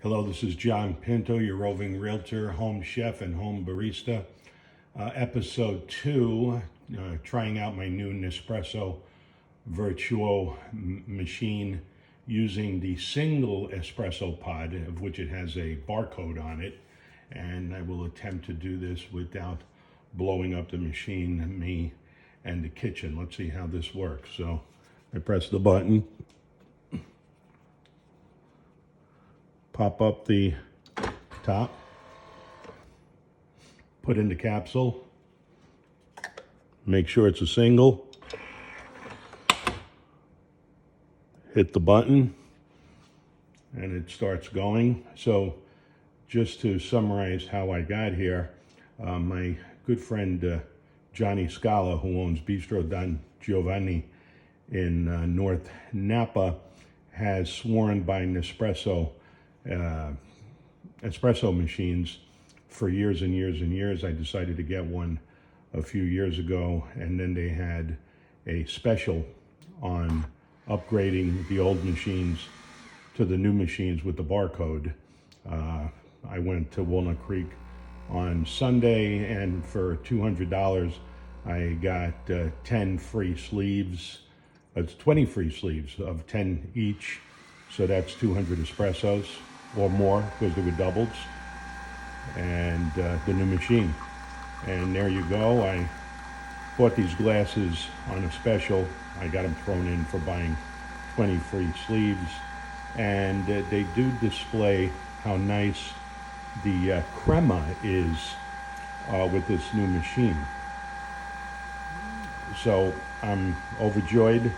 Hello, this is John Pinto, your roving realtor, home chef, and home barista. Episode 2, trying out my new Nespresso Vertuo machine using the single espresso pod, of which it has a barcode on it. And I will attempt to do this without blowing up the machine, me, and the kitchen. Let's see how this works. So I press the button. Pop up the top, put in the capsule, make sure it's a single, hit the button, and it starts going. So just to summarize how I got here, my good friend Johnny Scala, who owns Bistro Don Giovanni in North Napa, has sworn by Nespresso espresso machines for years and years and years. I decided to get one a few years ago, and then they had a special on upgrading the old machines to the new machines with the barcode. I went to Walnut Creek on Sunday, and for $200 I got 10 free sleeves. It's 20 free sleeves of 10 each, so that's 200 espressos or more, because they were doubles, and the new machine. And there you go. I bought these glasses on a special. I got them thrown in for buying 20 free sleeves, and they do display how nice the crema is with this new machine. So I'm overjoyed,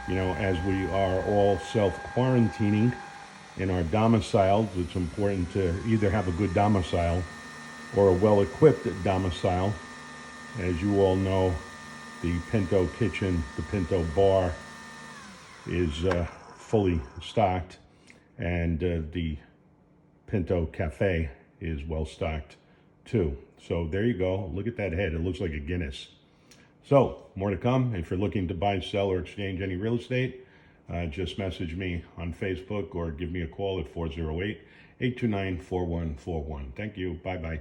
as we are all self-quarantining in our domiciles. It's important to either have a good domicile or a well-equipped domicile. As you all know, the Pinto kitchen, the Pinto bar is fully stocked, and the Pinto cafe is well stocked too. So there you go. Look at that head. It looks like a Guinness. So more to come. If you're looking to buy, sell, or exchange any real estate, just message me on Facebook or give me a call at 408-829-4141. Thank you. Bye-bye.